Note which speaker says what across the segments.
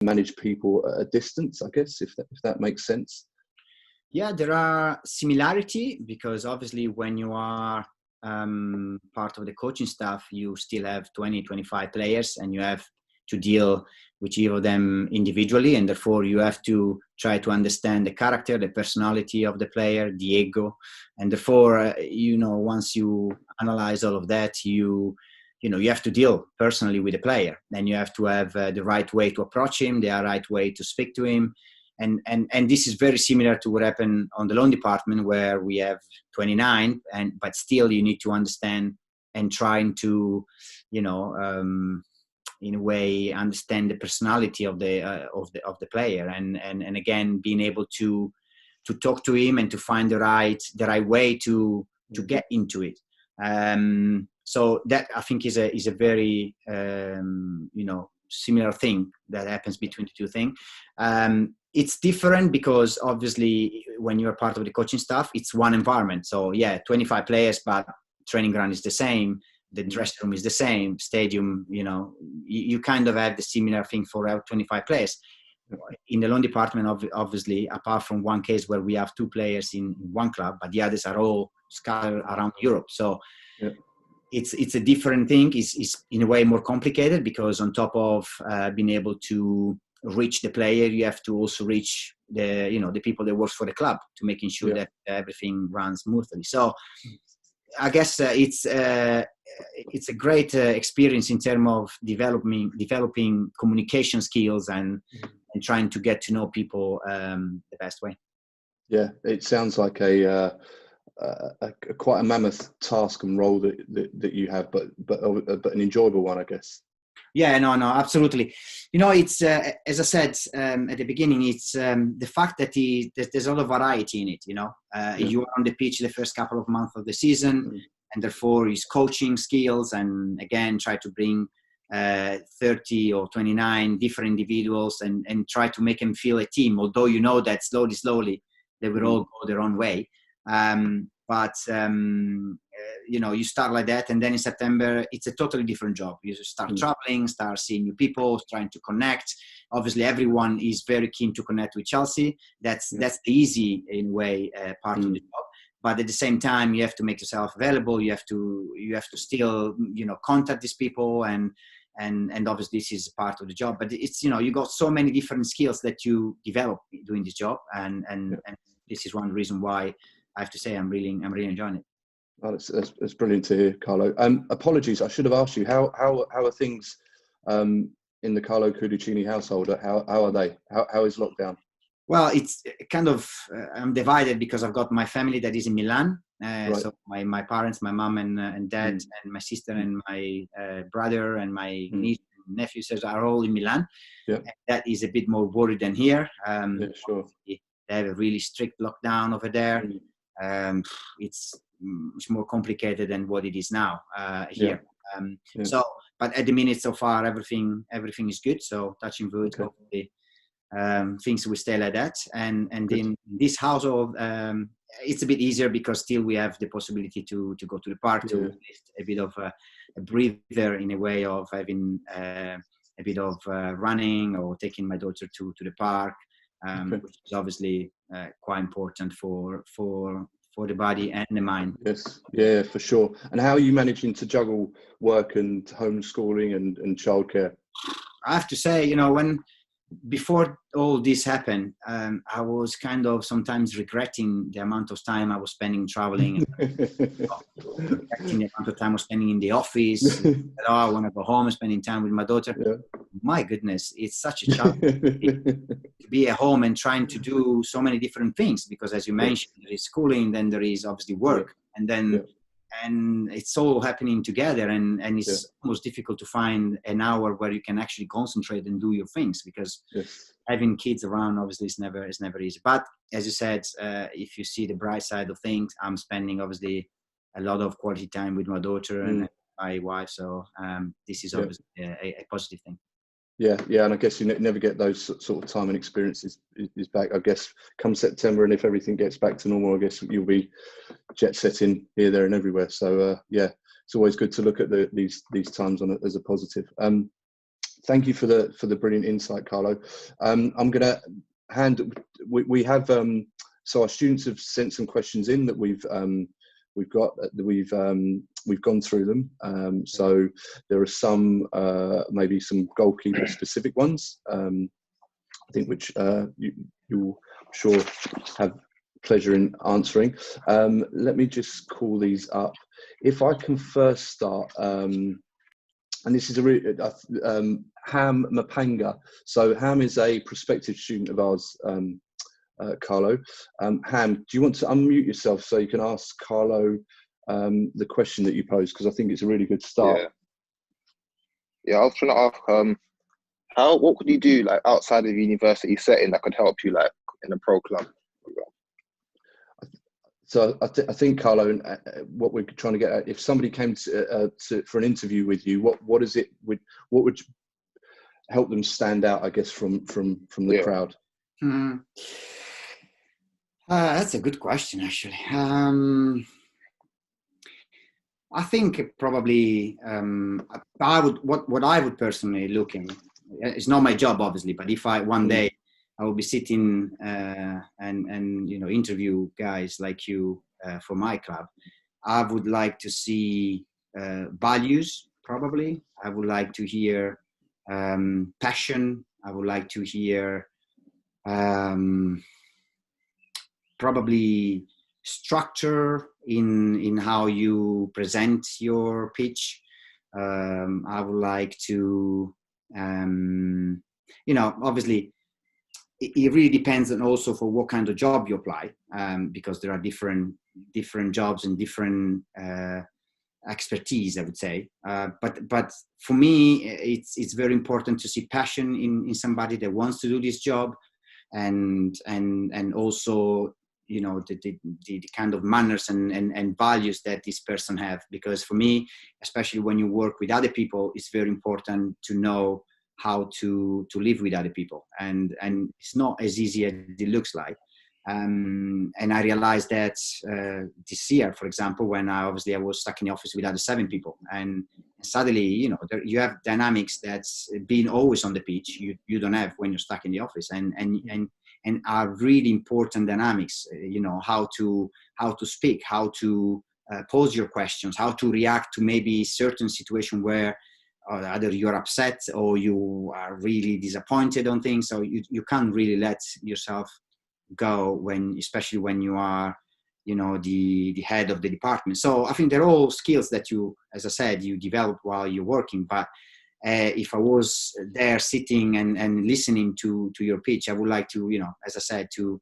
Speaker 1: manage people at a distance, I guess, if that makes sense?
Speaker 2: Yeah, there are similarity, because obviously when you are part of the coaching staff, you still have 20, 25 players, and you have to deal with each of them individually, and therefore you have to try to understand the character, the personality of the player, the ego, and therefore once you analyze all of that, you have to deal personally with the player, and you have to have the right way to approach him, the right way to speak to him. And this is very similar to what happened on the loan department, where we have 29, but still you need to understand and trying to, in a way, understand the personality of the player, and again being able to talk to him and to find the right way to get into it. So that, I think, is a very similar thing that happens between the two things. It's different because obviously when you're part of the coaching staff, it's one environment. So yeah, 25 players, but training ground is the same. The dressing room is the same. Stadium, you kind of have the similar thing for our 25 players. In the loan department, obviously, apart from one case where we have 2 players in one club, but the others are all scattered around Europe. So yeah. It's a different thing. It's in a way more complicated, because on top of being able to reach the player, you have to also reach the people that work for the club, to making sure that everything runs smoothly. So I guess it's a great experience in terms of developing communication skills and trying to get to know people the best way.
Speaker 1: Yeah, it sounds like a quite a mammoth task and role that you have, but an enjoyable one, I guess.
Speaker 2: Yeah, no, absolutely. It's as I said at the beginning, it's the fact that there's a lot of variety in it. You are on the pitch the first couple of months of the season, and therefore his coaching skills, and again try to bring 30 or 29 different individuals and try to make them feel a team. Although that slowly they will all go their own way. But you start like that, and then in September it's a totally different job. You start traveling, start seeing new people, trying to connect. Obviously everyone is very keen to connect with Chelsea. That's the easy, in a way, part of the job. But at the same time, you have to make yourself available. You have to still contact these people, and obviously this is part of the job. But it's you got so many different skills that you develop doing this job, and this is one reason why I have to say I'm really enjoying it.
Speaker 1: Oh, that's brilliant to hear, Carlo. Apologies, I should have asked you how are things in the Carlo Cudicini household? How are they? How is lockdown?
Speaker 2: Well, it's kind of I'm divided, because I've got my family that is in Milan. Right. So my parents, my mom and dad, and my sister and my brother and my niece and nephews are all in Milan. Yeah. And that is a bit more worried than here.
Speaker 1: Sure.
Speaker 2: They have a really strict lockdown over there. It's more complicated than what it is now here. So, but at the minute so far, everything is good. So touching wood, hopefully things will stay like that. And in this household, it's a bit easier, because still we have the possibility to go to the park, to lift a bit of a breather, in a way of having a bit of running, or taking my daughter to the park, which is obviously quite important for the body and the mind.
Speaker 1: Yes, yeah, for sure. And how are you managing to juggle work and homeschooling and childcare?
Speaker 2: I have to say, before all this happened, I was kind of sometimes regretting the amount of time I was spending traveling, regretting the amount of time I was spending in the office. I want to go home and spending time with my daughter. Yeah. My goodness, it's such a challenge to be at home and trying to do so many different things, because as you mentioned, there is schooling, then there is obviously work, and then and it's all happening together, and it's almost difficult to find an hour where you can actually concentrate and do your things, because having kids around obviously is never easy. But as you said, if you see the bright side of things, I'm spending obviously a lot of quality time with my daughter and my wife, so this is obviously a positive thing.
Speaker 1: Yeah, and I guess you never get those sort of time and experiences is back. I guess come September, and if everything gets back to normal, I guess you'll be jet setting here, there, and everywhere. So it's always good to look at these times as a positive. Thank you for the brilliant insight, Carlo. I'm going to we have so our students have sent some questions in that we've gone through them. So there are some maybe some goalkeeper specific ones. I think which you'll sure have pleasure in answering. Let me just call these up. If I can first start, and this is Ham Mapanga. So Ham is a prospective student of ours, Carlo. Ham, do you want to unmute yourself so you can ask Carlo the question that you posed? Because I think it's a really good start.
Speaker 3: Yeah, I was trying to ask, what could you do like outside of the university setting that could help you like in a pro club?
Speaker 1: So I think, Carlo, what we're trying to get at, if somebody came for an interview with you, what would help them stand out, I guess, from the crowd?
Speaker 2: That's a good question, actually. I think probably what I would personally look in. It's not my job, obviously, but if one day I will be sitting and interview guys like you for my club, I would like to see values. Probably, I would like to hear passion. I would like to hear probably structure in how you present your pitch. I would like to, obviously, it really depends on also for what kind of job you apply, because there are different jobs and different expertise, I would say. But for me, it's very important to see passion in somebody that wants to do this job, and also the kind of manners and values that this person have. Because for me, especially when you work with other people, it's very important to know how to live with other people, and it's not as easy as it looks like. And I realized that this year, for example, when I was stuck in the office with other 7 people, and suddenly you have dynamics that's been always on the pitch you don't have when you're stuck in the office, and are really important dynamics. How to speak, how to pose your questions, how to react to maybe certain situation where either you're upset or you are really disappointed on things. So you can't really let yourself go especially when you are the head of the department. So I think they're all skills that you, as I said, you develop while you're working. But if I was there sitting and listening to your pitch, I would like to, as I said, to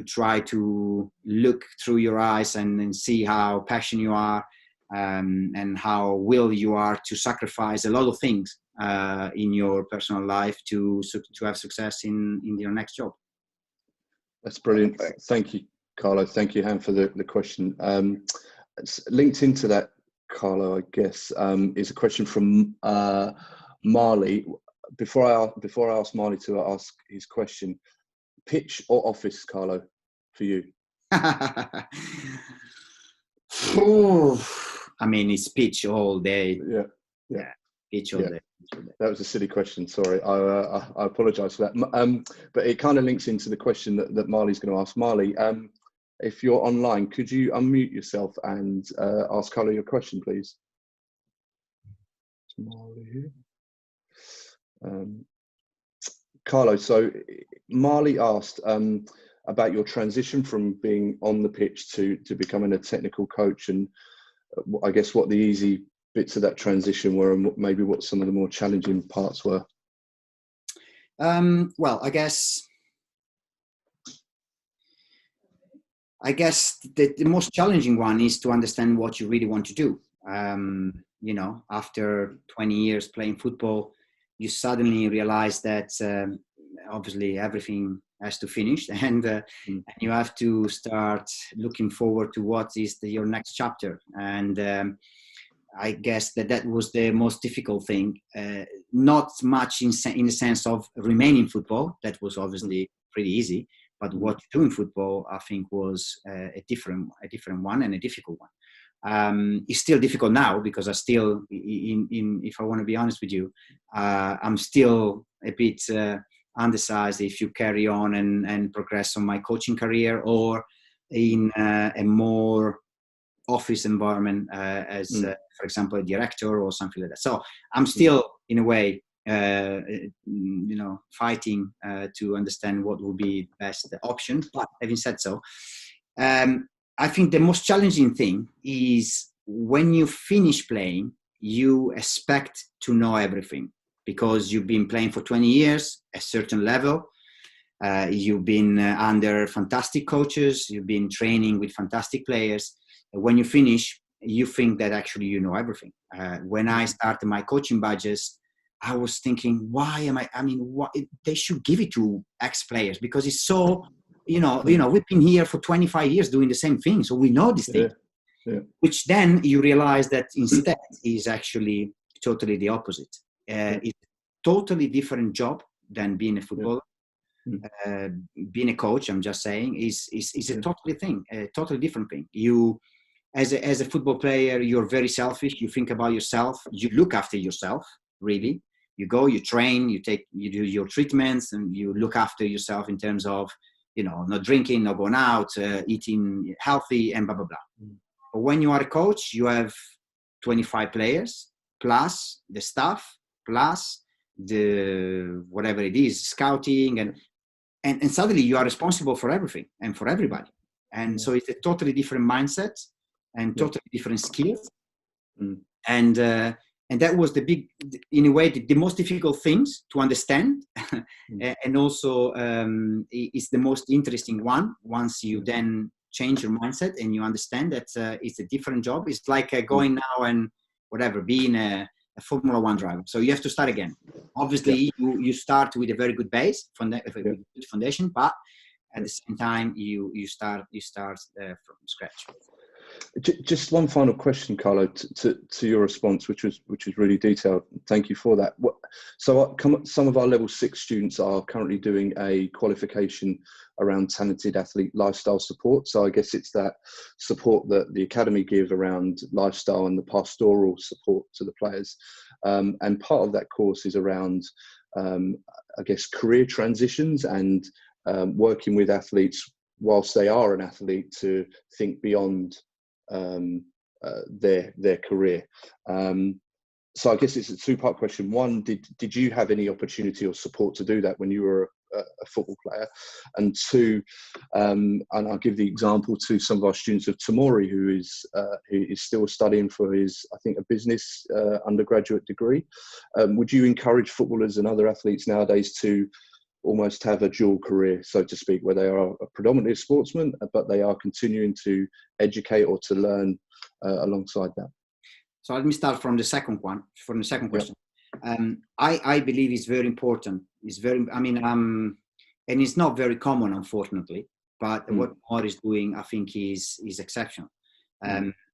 Speaker 2: try to look through your eyes and see how passionate you are, and how will you are to sacrifice a lot of things in your personal life to have success in your next job.
Speaker 1: That's brilliant. Thank you, Carlo. Thank you, Han, for the question. Linked into that, Carlo, I guess, is a question from Marley. Before I ask Marley to ask his question, pitch or office, Carlo, for you?
Speaker 2: I mean, it's pitch all day.
Speaker 1: Yeah.
Speaker 2: Pitch all day.
Speaker 1: That was a silly question. Sorry, I apologise for that. But it kind of links into the question that Marley's going to ask. Marley, if you're online, could you unmute yourself and ask Carlo your question, please? Is Marley here? Carlo, so Marley asked about your transition from being on the pitch to becoming a technical coach, and I guess what the easy bits of that transition were, and maybe what some of the more challenging parts were.
Speaker 2: Well, I guess the most challenging one is to understand what you really want to do. After 20 years playing football, you suddenly realize that obviously everything has to finish, and you have to start looking forward to what is your next chapter. And I guess that was the most difficult thing. Not much in the sense of remaining football. That was obviously pretty easy. But what to do in football, I think, was a different one and a difficult one. It's still difficult now because I still, if I want to be honest with you, I'm still a bit undecided if you carry on and progress on my coaching career or in a more office environment as, for example, a director or something like that. So I'm still, in a way, fighting to understand what would be the best option. But having said so, I think the most challenging thing is when you finish playing, you expect to know everything because you've been playing for 20 years, a certain level. You've been under fantastic coaches. You've been training with fantastic players. When you finish, you think that actually you know everything. When I started my coaching badges, I was thinking, they should give it to ex-players because it's so, we've been here for 25 years doing the same thing. So we know this thing, which then you realize that instead is actually totally the opposite. It's a totally different job than being a footballer. Being a coach, I'm just saying, is a totally different thing. You, as a football player, you're very selfish. You think about yourself. You look after yourself, really. You go, you train, you do your treatments, and you look after yourself in terms of, not drinking, not going out, eating healthy, and blah, blah, blah. But when you are a coach, you have 25 players, plus the staff, plus the whatever it is, scouting, and suddenly you are responsible for everything and for everybody. And so it's a totally different mindset and totally different skills. And that was in a way, the most difficult things to understand. And also it's the most interesting one once you then change your mindset and you understand that it's a different job. It's like going now and being a Formula One driver. So you have to start again. Obviously, you start with a very good base, with a good foundation, but at the same time, you start from scratch.
Speaker 1: Just one final question, Carlo, to your response, which was really detailed. Thank you for that. So some of our level 6 students are currently doing a qualification around talented athlete lifestyle support. So I guess it's that support that the academy give around lifestyle and the pastoral support to the players. And part of that course is around, I guess, career transitions and working with athletes whilst they are an athlete to think beyond their career. So I guess it's a two-part question. One, did you have any opportunity or support to do that when you were a football player? And two, and I'll give the example to some of our students of Tamori, who is still studying for his, I think, a business undergraduate degree. Would you encourage footballers and other athletes nowadays to almost have a dual career, so to speak, where they are predominantly a sportsman, but they are continuing to educate or to learn alongside that?
Speaker 2: So let me start from the second question. I believe it's very important. And it's not very common, unfortunately, but what Omar is doing, I think, is exceptional.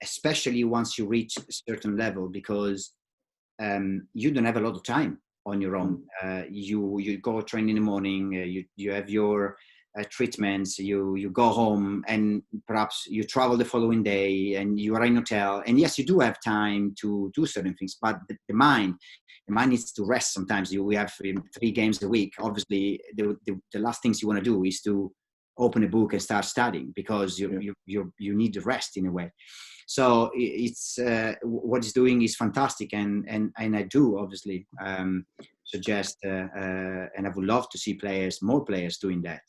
Speaker 2: Especially once you reach a certain level, because you don't have a lot of time on your own. You go train in the morning, you have your treatments, you go home, and perhaps you travel the following day and you are in a hotel. And yes, you do have time to do certain things, but the mind needs to rest sometimes. We have 3 games a week. Obviously, the last things you want to do is to open a book and start studying, because you need the rest in a way. So it's what he's doing is fantastic, and I do obviously suggest and I would love to see more players doing that.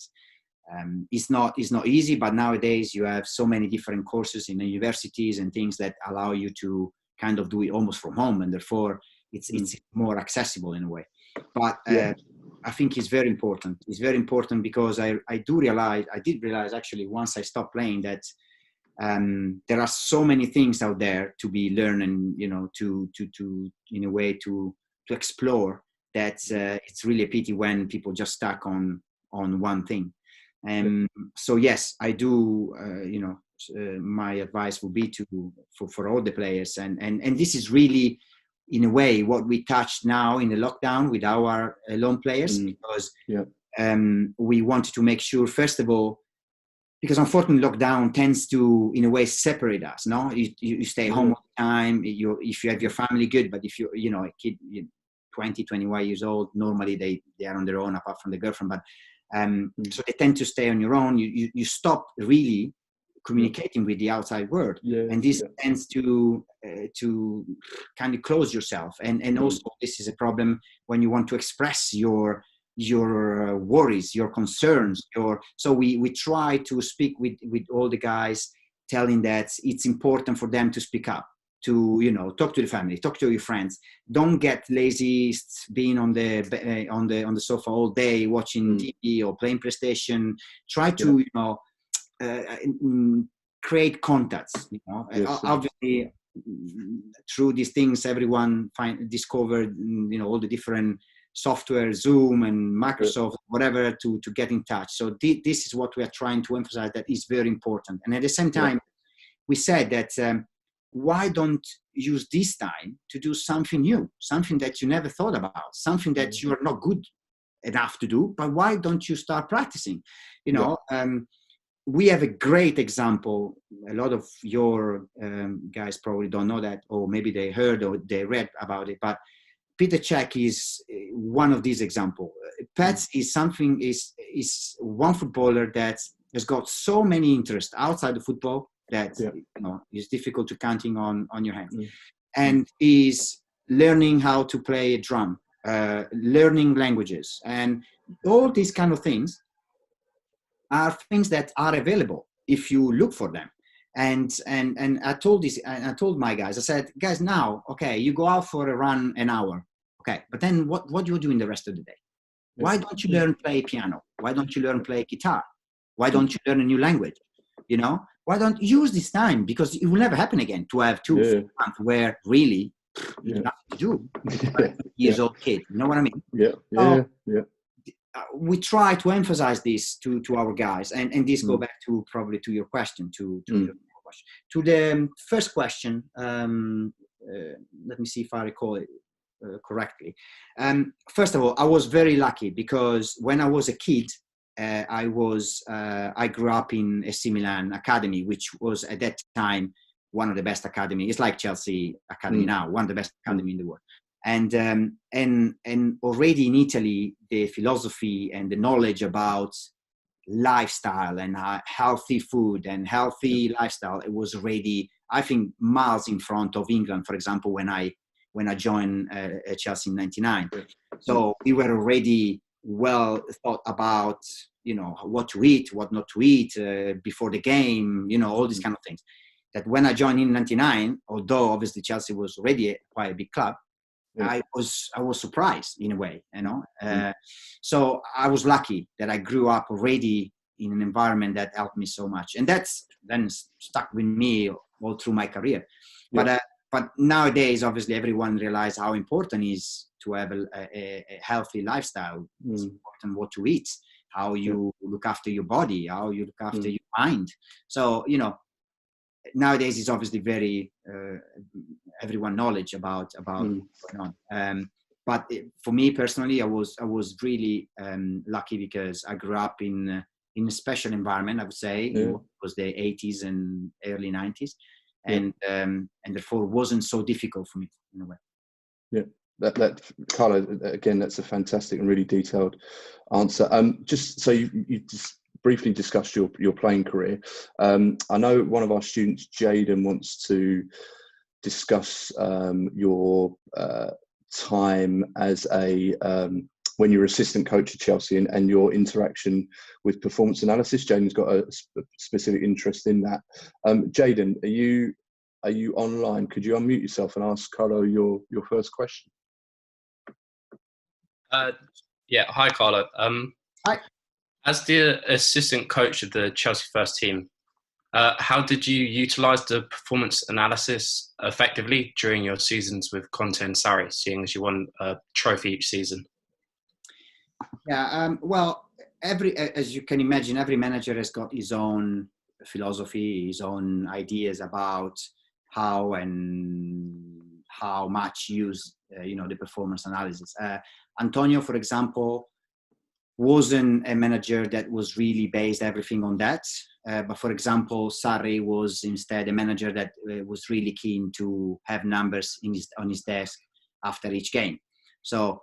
Speaker 2: It's not easy, but nowadays you have so many different courses in the universities and things that allow you to kind of do it almost from home, and therefore it's more accessible in a way. But I think it's very important. It's very important because I did realize actually once I stopped playing that there are so many things out there to be learned, and to in a way to explore, that it's really a pity when people just stuck on one thing. So yes, I do. My advice would be for all the players, and this is really in a way what we touched now in the lockdown with our lone players, because we wanted to make sure, first of all, because unfortunately lockdown tends to, in a way, separate us. No, you stay home all the time. If you have your family, good, but if you know, a kid 20, 21 years old, normally they are on their own apart from the girlfriend, but so they tend to stay on your own. You stop really communicating with the outside world, and this tends to kind of close yourself, and also this is a problem when you want to express your worries, your concerns, so we try to speak with all the guys, telling that it's important for them to speak up, to talk to the family, talk to your friends. Don't get lazy being on the sofa all day watching TV or playing PlayStation. Try to create contacts. Obviously through these things everyone discovered all the different software, Zoom and Microsoft, whatever, to get in touch. So this is what we are trying to emphasize, that is very important. And at the same time, we said that why don't use this time to do something new, something that you never thought about, something that you're not good enough to do, but why don't you start practicing? We have a great example. A lot of your guys probably don't know that, or maybe they heard or they read about it, but Peter Cech is one of these examples. Pets is one footballer that has got so many interests outside the football that it's difficult to counting on your hands, and is learning how to play a drum, learning languages, and all these kind of things are things that are available if you look for them. And I told my guys, I said, guys, now, okay, you go out for a run an hour. Okay. But then what do you do in the rest of the day? Why don't you learn play piano? Why don't you learn play guitar? Why don't you learn a new language? Why don't you use this time? Because it will never happen again to have 2 months where really you have nothing to do. Years old kid. You know what I mean? We try to emphasize this to our guys, and this go back to probably to your question, to the first question. Let me see if I recall it correctly. First of all, I was very lucky because when I was a kid, I grew up in AC Milan Academy, which was at that time one of the best academy. It's like Chelsea Academy now, one of the best academy in the world. And already in Italy, the philosophy and the knowledge about lifestyle and healthy food and healthy lifestyle, it was already, I think, miles in front of England, for example, when I joined Chelsea in '99. So we were already well thought about, what to eat, what not to eat before the game, all these kind of things. That when I joined in '99, although obviously Chelsea was already quite a big club, I was surprised in a way, so I was lucky that I grew up already in an environment that helped me so much, and that's then stuck with me all through my career. But nowadays, obviously, everyone realizes how important it is to have a healthy lifestyle. It's important what to eat, how you look after your body, how you look after your mind. So nowadays it's obviously very everyone knowledge about what's going on. But for me personally, I was really lucky because I grew up in a special environment. I would say it was the 80s and early 90s, and therefore wasn't so difficult for me in a way.
Speaker 1: That Carlo, again, that's a fantastic and really detailed answer. Just so you just briefly discussed your playing career. I know one of our students, Jaden, wants to discuss your time as when you're assistant coach at Chelsea and your interaction with performance analysis. Jaden's got a specific interest in that. Jaden, are you online? Could you unmute yourself and ask Carlo your first question?
Speaker 4: Hi, Carlo.
Speaker 2: Hi.
Speaker 4: As the assistant coach of the Chelsea first team, how did you utilise the performance analysis effectively during your seasons with Conte and Sarri, seeing as you won a trophy each season?
Speaker 2: Well, as you can imagine, every manager has got his own philosophy, his own ideas about how much use the performance analysis. Antonio, for example, wasn't a manager that was really based everything on that. But for example, Sarri was instead a manager that was really keen to have numbers on his desk after each game. So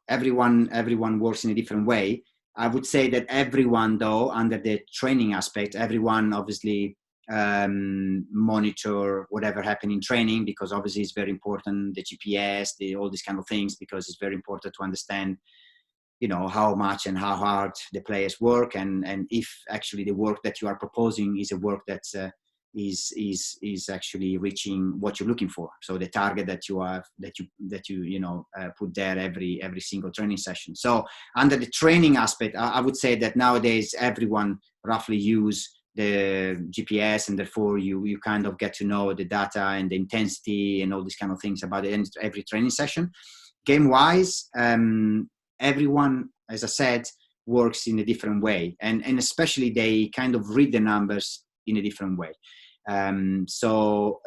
Speaker 2: everyone works in a different way. I would say that everyone, though, under the training aspect, everyone obviously monitor whatever happened in training, because obviously it's very important, the GPS, all these kind of things, because it's very important to understand, you know, how much and how hard the players work, and if actually the work that you are proposing is a work that is actually reaching what you're looking for. So the target that you have, that you put there every single training session. So under the training aspect, I would say that nowadays everyone roughly use the GPS, and therefore you kind of get to know the data and the intensity and all these kind of things about every training session. Game wise, everyone, as I said, works in a different way, and especially they kind of read the numbers in a different way. So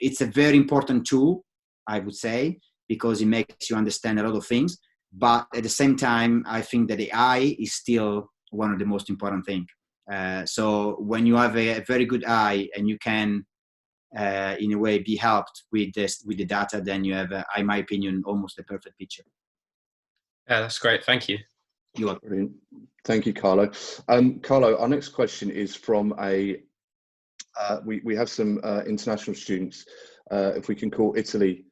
Speaker 2: it's a very important tool, I would say, because it makes you understand a lot of things. But at the same time, I think that the eye is still one of the most important things. So when you have a very good eye and you can, in a way, be helped with the data, then you have, in my opinion, almost a perfect picture.
Speaker 4: Yeah, that's great. Thank you.
Speaker 2: You are
Speaker 1: brilliant. Thank you, Carlo. Carlo, our next question is from we have some international students, if we can call Italy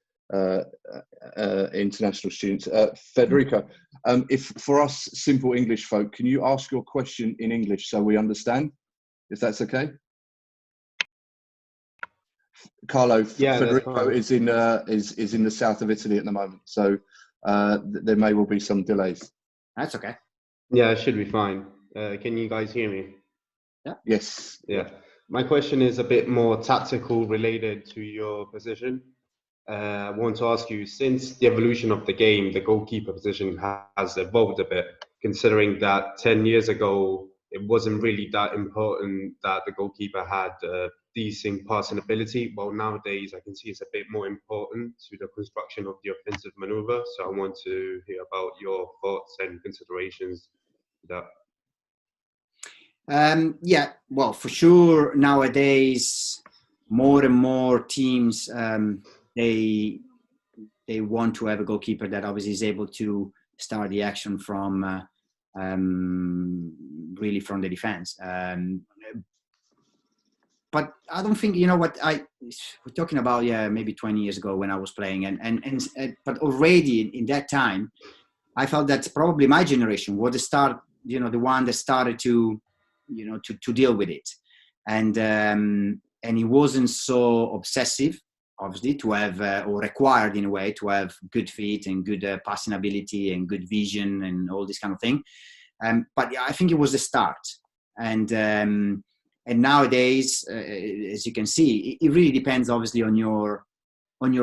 Speaker 1: international students. Federico, if for us simple English folk, can you ask your question in English so we understand, if that's okay? Carlo,
Speaker 5: yeah,
Speaker 1: Federico is in the south of Italy at the moment, so there may well be some delays.
Speaker 2: That's okay.
Speaker 5: Yeah, it should be fine. Can you guys hear me?
Speaker 2: Yeah.
Speaker 1: Yes.
Speaker 5: Yeah. My question is a bit more tactical related to your position. I want to ask you, since the evolution of the game, the goalkeeper position has evolved a bit, considering that 10 years ago, it wasn't really that important that the goalkeeper had decent passing ability. Well, nowadays, I can see it's a bit more important to the construction of the offensive maneuver. So I want to hear about your thoughts and considerations to that.
Speaker 2: Yeah, well, for sure, nowadays, more and more teams, they want to have a goalkeeper that obviously is able to start the action from really from the defense. But I don't think, we're talking about, maybe 20 years ago when I was playing, but already in that time, I felt that probably my generation was the one that started to deal with it, and it wasn't so obsessive, obviously, to have or required in a way to have good feet and good passing ability and good vision and all this kind of thing. But I think it was the start, and nowadays, as you can see, it really depends, obviously, on your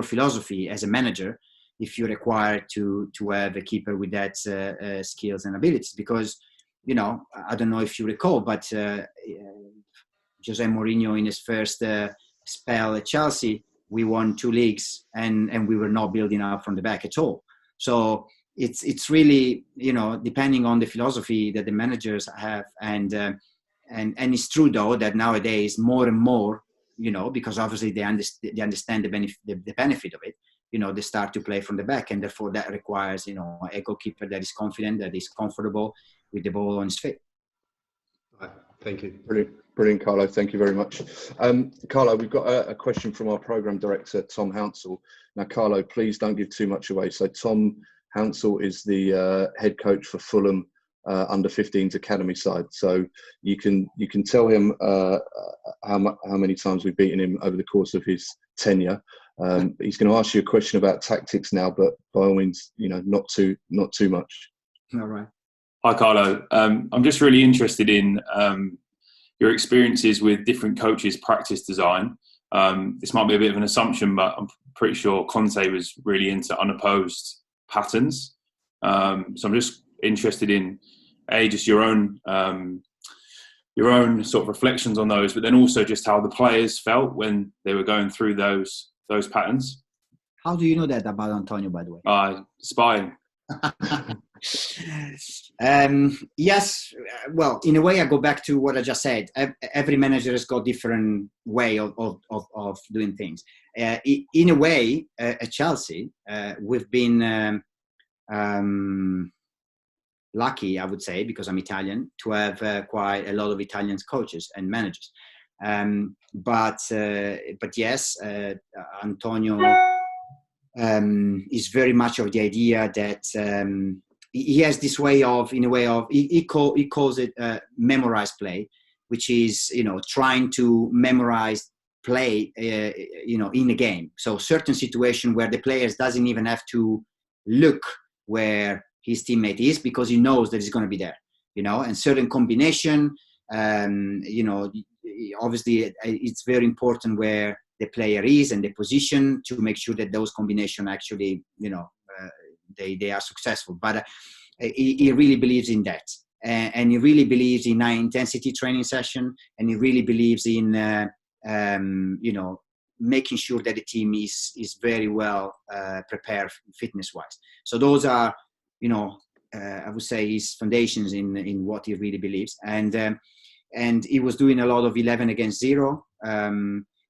Speaker 2: philosophy as a manager, if you're required to have a keeper with that skills and abilities, because. I don't know if you recall, but Jose Mourinho in his first spell at Chelsea, we won 2 leagues and we were not building up from the back at all. So it's really, depending on the philosophy that the managers have, and it's true though that nowadays more and more, because obviously they understand the benefit of it. They start to play from the back, and therefore that requires, a goalkeeper that is confident, that is comfortable with the ball on his feet.
Speaker 5: Right. Thank you.
Speaker 1: Brilliant, Carlo. Thank you very much. Carlo, we've got a question from our program director, Tom Hounsell. Now, Carlo, please don't give too much away. So Tom Hounsell is the head coach for Fulham under 15s academy side. So you can tell him how many times we've beaten him over the course of his tenure. He's going to ask you a question about tactics now, but by all means, not too much.
Speaker 2: All right.
Speaker 6: Hi, Carlo. I'm just really interested in your experiences with different coaches' practice design. This might be a bit of an assumption, but I'm pretty sure Conte was really into unopposed patterns. So I'm just interested in just your own sort of reflections on those, but then also just how the players felt when they were going through those patterns.
Speaker 2: How do you know that about Antonio, by the way?
Speaker 6: Spying.
Speaker 2: Yes, well, in a way, I go back to what I just said. Every manager has got different way of doing things. In a way, at Chelsea, we've been lucky, I would say, because I'm Italian, to have quite a lot of Italian coaches and managers. But yes, Antonio is very much of the idea that he has this way of, in a way of, he calls it memorized play, which is, trying to memorize play, in a game. So certain situation where the players doesn't even have to look where his teammate is, because he knows that he's going to be there, and certain combination, obviously it's very important where the player is and the position to make sure that those combination actually, they are successful. But he really believes in that, and he really believes in high intensity training session, and he really believes in making sure that the team is very well prepared fitness wise. So those are, I would say, his foundations in what he really believes. And he was doing a lot of 11 against 0,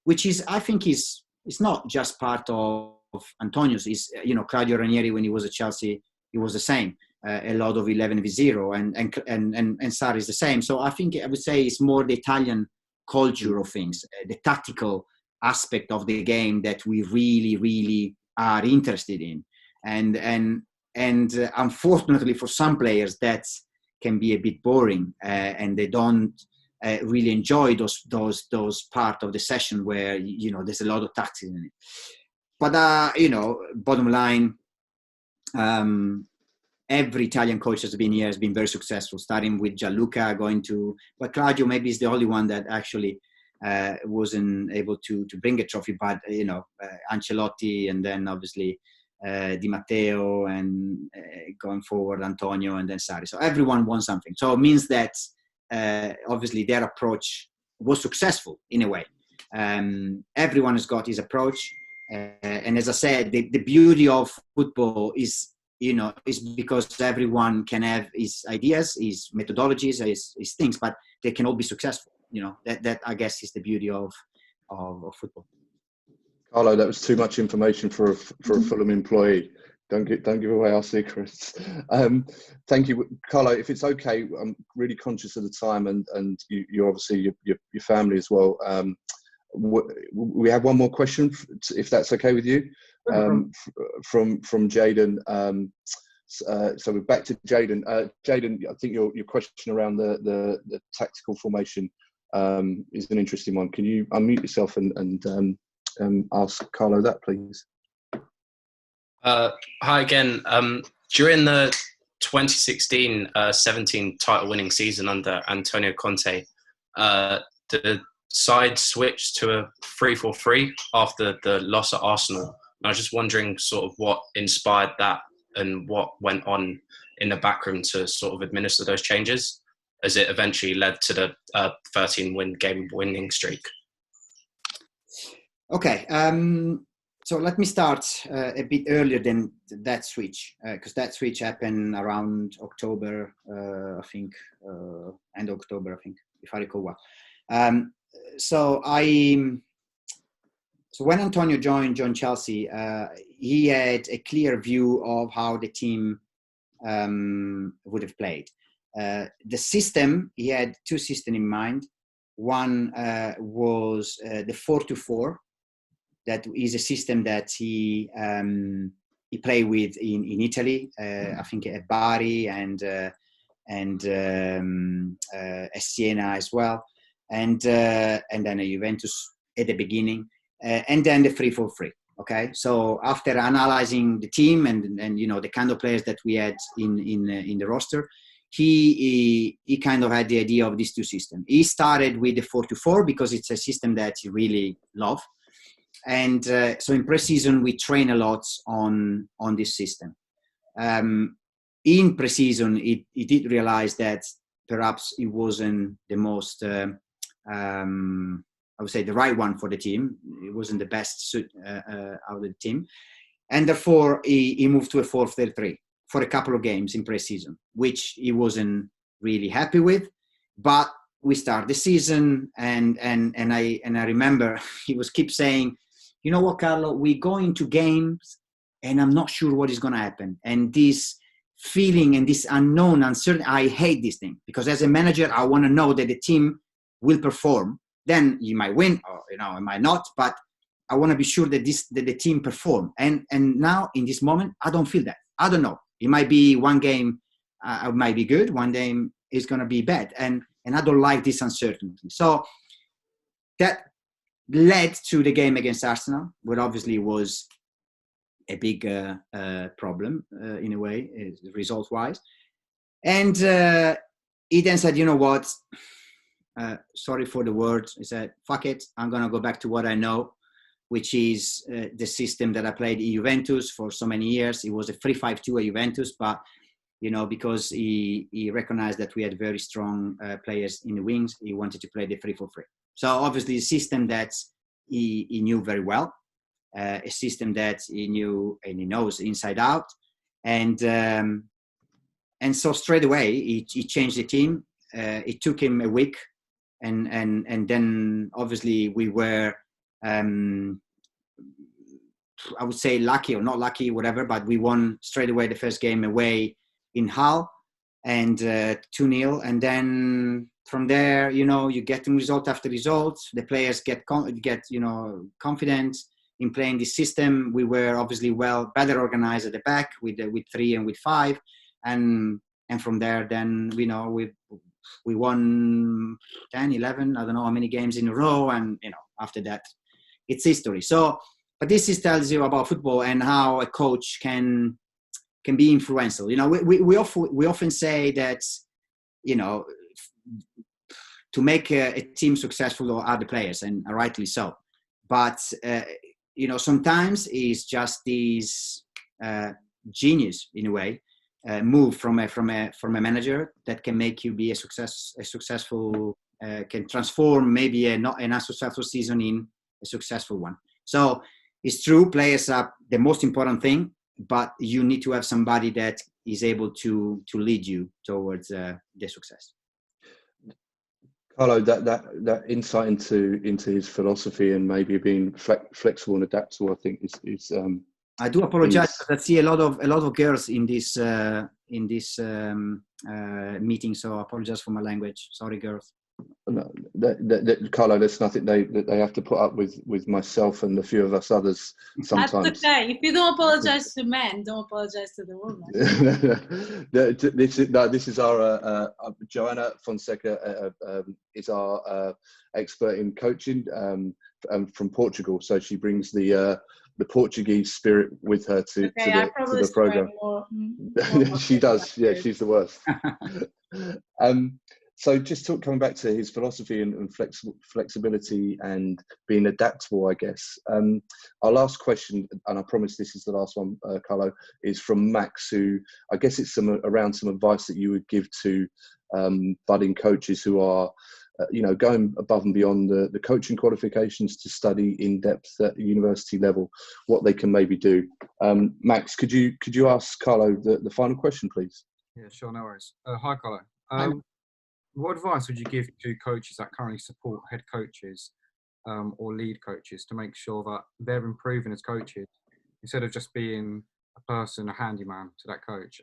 Speaker 2: which is, I think, is not just part of Antonio's. Is, Claudio Ranieri, when he was at Chelsea, he was the same. A lot of 11 v 0, and Sarri is the same. So I think I would say it's more the Italian culture of things, the tactical aspect of the game that we really, really are interested in. And unfortunately for some players, that can be a bit boring, and they don't really enjoy those part of the session where there's a lot of tactics in it. But bottom line, every Italian coach has been here has been very successful, starting with Gianluca, but Claudio maybe is the only one that actually wasn't able to bring a trophy. But Ancelotti, and then obviously Di Matteo, and going forward Antonio, and then Sarri. So everyone won something. So it means that obviously their approach was successful in a way. Everyone has got his approach, and as I said, the beauty of football is because everyone can have his ideas, his methodologies, his things, but they can all be successful. That I guess is the beauty of football.
Speaker 1: Carlo, that was too much information for a Fulham employee. Don't give away our secrets. Thank you, Carlo. If it's okay, I'm really conscious of the time, and you obviously your family as well. We have one more question, if that's okay with you, from Jaden. So we're back to Jaden. Jaden, I think your question around the tactical formation is an interesting one. Can you unmute yourself and ask Carlo that, please?
Speaker 4: Hi again. During the 2016-17 title-winning season under Antonio Conte, the side switched to a 3-4-3 after the loss at Arsenal. And I was just wondering sort of what inspired that and what went on in the backroom to sort of administer those changes, as it eventually led to the 13-game winning streak.
Speaker 2: Okay, so let me start a bit earlier than that switch, because that switch happened around October, I think, end of October, I think, if I recall well. So when Antonio joined Chelsea, he had a clear view of how the team would have played. The system, he had two systems in mind. One was the 4-2-4. That is a system that he played with in Italy. I think at Bari and Siena as well, and then at Juventus at the beginning, and then the 3-4-3. Okay, so after analyzing the team and the kind of players that we had in the roster, he kind of had the idea of these two systems. He started with the 4-2-4 because it's a system that he really loved. And so in pre-season, we train a lot on this system. In pre-season, he did realize that perhaps it wasn't the most, I would say, the right one for the team. It wasn't the best suit out of the team. And therefore, he moved to a 4-3-3. for a couple of games in pre-season, which he wasn't really happy with. But we start the season, and I remember he was keep saying, you know what, Carlo, we go into games and I'm not sure what is going to happen. And this feeling and this unknown, uncertain, I hate this thing, because as a manager, I want to know that the team will perform. Then you might win, or it might not, but I want to be sure that the team perform. And now in this moment, I don't feel that. I don't know. It might be one game, might be good. One game is going to be bad, and I don't like this uncertainty. So that led to the game against Arsenal, where obviously was a big problem in a way, result-wise. And he then said, you know what? Sorry for the words. He said, fuck it. I'm going to go back to what I know, which is the system that I played in Juventus for so many years. It was a 3-5-2 at Juventus, but, because he recognized that we had very strong players in the wings, he wanted to play the 3-4-3. So obviously a system that he knew very well, a system that he knew and he knows inside out. And so straight away, he changed the team. It took him a week. And then obviously we were, I would say lucky or not lucky, whatever, but we won straight away the first game away in Hull, and 2-0. And then from there, you get result after result. The players get confident in playing this system. We were obviously better organized at the back with 3 and with 5. And from there, then, we won 10, 11, I don't know how many games in a row. And, after that, it's history. So, but this tells you about football and how a coach can be influential. We often say that, to make a team successful are the players, and rightly so. But, sometimes it's just this genius, in a way, move from a manager that can make you be a successful, can transform maybe an unsuccessful season in a successful one. So it's true, players are the most important thing, but you need to have somebody that is able to lead you towards the success.
Speaker 1: Carlo, that insight into his philosophy and maybe being flexible and adaptable, I think is
Speaker 2: I do apologize, because I see a lot of girls in this meeting, so I apologize for my language. Sorry, girls.
Speaker 1: No, Carlo, there's nothing that they have to put up with myself and a few of us others sometimes.
Speaker 7: That's okay. If you don't apologize to men, don't apologize to the women.
Speaker 1: This is our Joanna Fonseca is our expert in coaching from Portugal, so she brings the Portuguese spirit with her to the program. More she does. Yeah, she's the worst. So just coming back to his philosophy and flexibility and being adaptable, I guess. Our last question, and I promise this is the last one, Carlo, is from Max, who I guess it's around some advice that you would give to budding coaches who are going above and beyond the coaching qualifications to study in depth at university level, what they can maybe do. Max, could you ask Carlo the final question, please?
Speaker 8: Yeah, sure, no worries. Hi, Carlo. What advice would you give to coaches that currently support head coaches or lead coaches to make sure that they're improving as coaches instead of just being a person, a handyman to that coach,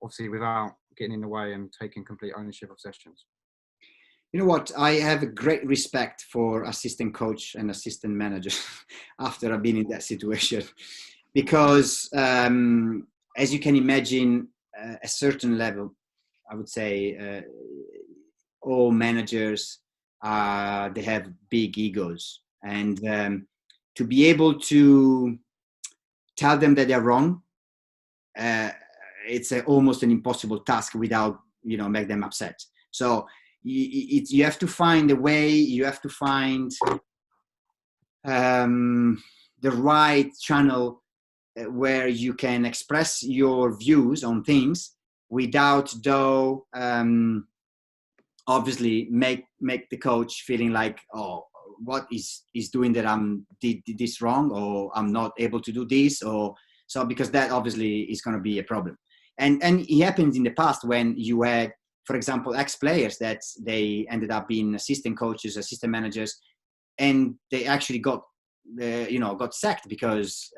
Speaker 8: obviously without getting in the way and taking complete ownership of sessions?
Speaker 2: You know what? I have a great respect for assistant coach and assistant manager after I've been in that situation, because as you can imagine, a certain level, I would say all managers, they have big egos, and to be able to tell them that they're wrong, it's almost an impossible task without make them upset. So you have to find a way. You have to find the right channel where you can express your views on things without, though, obviously make the coach feeling like, oh, what is doing that did this wrong, or I'm not able to do this, or So because that obviously is going to be a problem. And it happened in the past when you had, for example, ex-players that they ended up being assistant coaches, assistant managers, and they actually got sacked because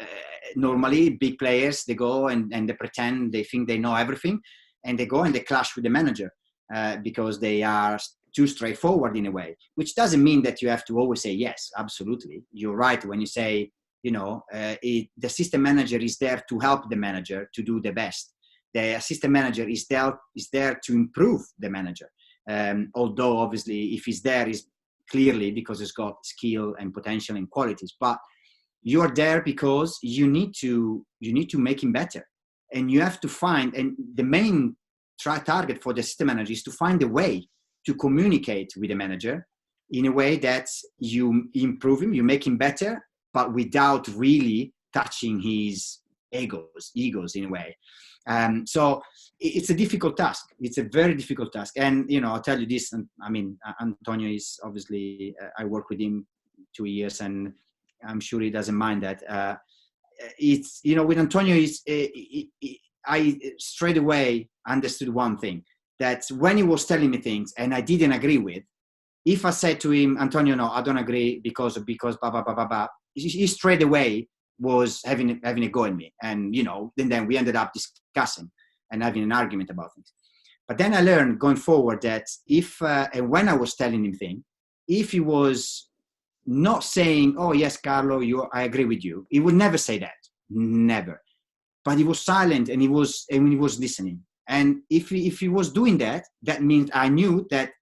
Speaker 2: normally big players, they go and they pretend, they think they know everything, and they go and they clash with the manager because they are too straightforward in a way, which doesn't mean that you have to always say yes. Absolutely. You're right when you say, the assistant manager is there to help the manager to do the best. The assistant manager is there to improve the manager. Although obviously if he's there is clearly because he's got skill and potential and qualities, but you're there because you need to make him better. And you have to find, and the main target for the assistant manager is to find a way to communicate with the manager in a way that you improve him, you make him better, but without really touching his egos in a way. So it's a difficult task. It's a very difficult task. And, I'll tell you this, and I mean, Antonio is obviously, I work with him 2 years and I'm sure he doesn't mind that. It's, with Antonio, I straight away understood one thing, that when he was telling me things and I didn't agree with, if I said to him, Antonio, no, I don't agree because blah, blah, blah, blah, blah, he straight away was having a go at me. And, then we ended up discussing and having an argument about things. But then I learned going forward that and when I was telling him things, if he was not saying, oh, yes, Carlo, I agree with you, he would never say that. Never. But he was silent and he was listening. And if he was doing that, that means I knew that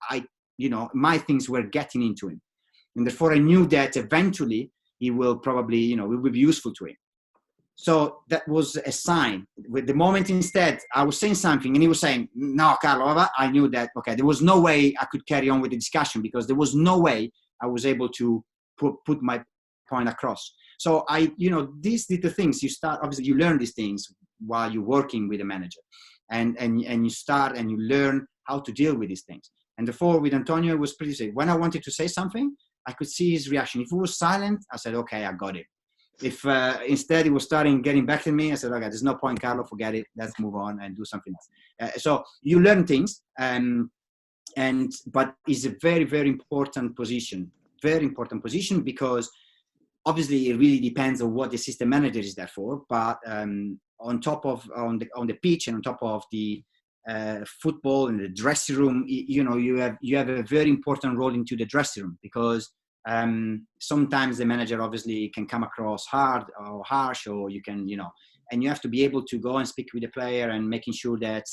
Speaker 2: my things were getting into him. And therefore I knew that eventually he will probably, it will be useful to him. So that was a sign. With the moment instead, I was saying something and he was saying, no, Carlo, I knew that, okay, there was no way I could carry on with the discussion because there was no way I was able to put my point across. So these little things, obviously you learn these things while you're working with a manager and you start and you learn how to deal with these things. And therefore with Antonio, it was pretty safe. When I wanted to say something, I could see his reaction. If he was silent, I said, okay, I got it. If instead he was getting back to me, I said, okay, there's no point, Carlo, forget it. Let's move on and do something else. So you learn things, but it's a very, very important position because obviously it really depends on what the system manager is there for. But on the pitch and on top of the football and the dressing room, you have a very important role into the dressing room because sometimes the manager obviously can come across hard or harsh, or you can, and you have to be able to go and speak with the player and making sure that,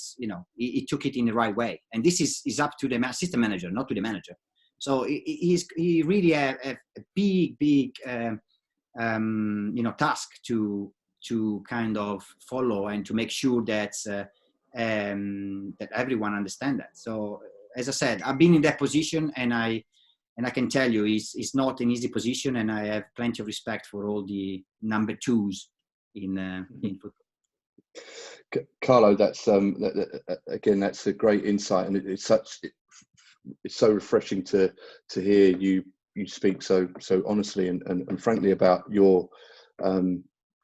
Speaker 2: he took it in the right way. And this is up to the assistant manager, not to the manager. So he really a big task to kind of follow and to make sure that that everyone understands that. So as I said, I've been in that position and I can tell you it's not an easy position, and I have plenty of respect for all the number twos in football.
Speaker 1: Carlo, that's again, that's a great insight, and it's so refreshing to hear you speak so honestly and frankly about your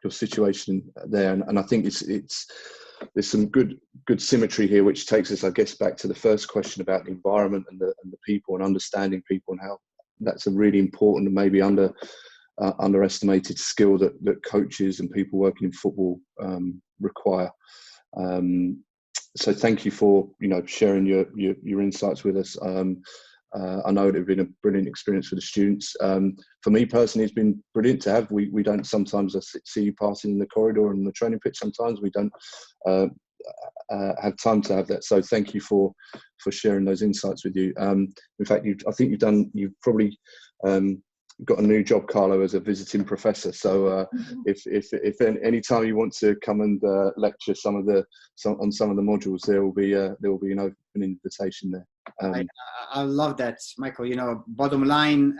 Speaker 1: situation there, and I think there's some good symmetry here, which takes us, I guess, back to the first question about the environment and the people and understanding people, and how that's a really important and maybe underestimated skill that coaches and people working in football require. So thank you for sharing your insights with us. I know it would have been a brilliant experience for the students. For me personally, it's been brilliant to have. We don't sometimes see you passing in the corridor and the training pitch. Sometimes we don't have time to have that. So thank you for sharing those insights with you. In fact, I think you've probably got a new job, Carlo, as a visiting professor. So if any time you want to come and lecture on some of the modules, there will be an open invitation there.
Speaker 2: I love that, Michael. Bottom line,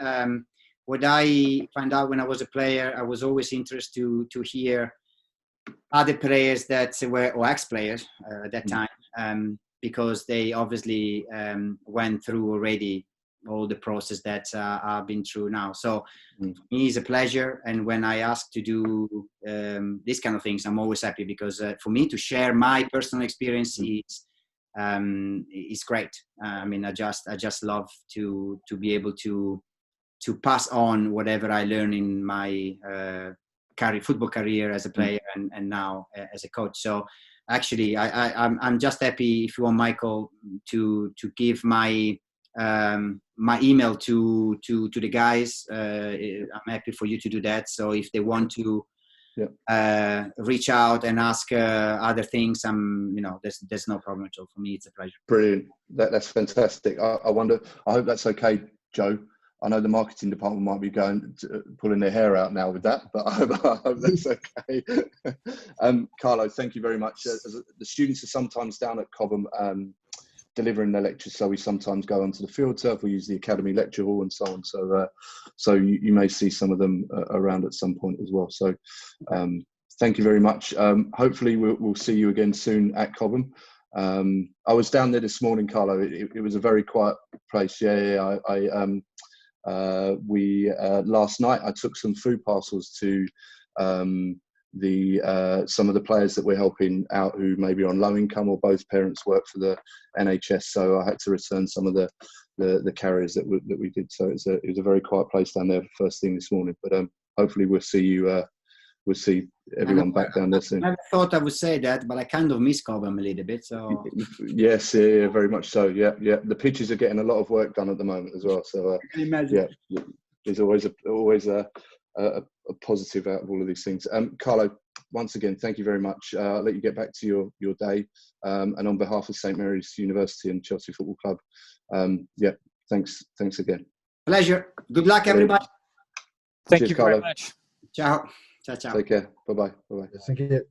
Speaker 2: what I found out when I was a player, I was always interested to hear other players that were, or ex-players at that time, because they obviously went through already all the process that I've been through now. So
Speaker 1: Mm.
Speaker 2: for me, it's a pleasure. And when I ask to do these kind of things, I'm always happy, because for me to share my personal experience is great. I mean, I just love to be able to pass on whatever I learn in my football career as a player and now as a coach. So actually, I'm just happy, if you want, Michael, to give my my email to the guys. I'm happy for you to do that. So if they want to reach out and ask other things, there's no problem at all. For me, it's a pleasure.
Speaker 1: Brilliant. That's fantastic. I wonder, I hope that's okay, Joe. I know the marketing department might be pulling their hair out now with that, but I hope that's okay. Carlo, thank you very much. The students are sometimes down at Cobham delivering their lectures, so we sometimes go onto the field turf. We use the academy lecture hall and so on. So you may see some of them around at some point as well. So thank you very much. Hopefully we'll see you again soon at Cobham. I was down there this morning, Carlo. It was a very quiet place. Last night I took some food parcels to some of the players that we're helping out who may be on low income, or both parents work for the NHS. So I had to return some of the carriers that we did. So it was a very quiet place down there first thing this morning. But hopefully we'll see everyone back down there soon.
Speaker 2: I never thought I would say that, but I kind of miss Cobham a little bit. So
Speaker 1: yes, yeah, very much so. Yeah. The pitches are getting a lot of work done at the moment as well. So
Speaker 2: I can imagine.
Speaker 1: Yeah, there's always a positive out of all of these things. Carlo, once again, thank you very much. I'll let you get back to your day. And on behalf of St Mary's University and Chelsea Football Club, thanks again.
Speaker 2: Pleasure. Good luck, everybody.
Speaker 9: Thank you very much.
Speaker 2: Ciao. Ciao.
Speaker 1: Take care. Bye bye.
Speaker 10: Thank you.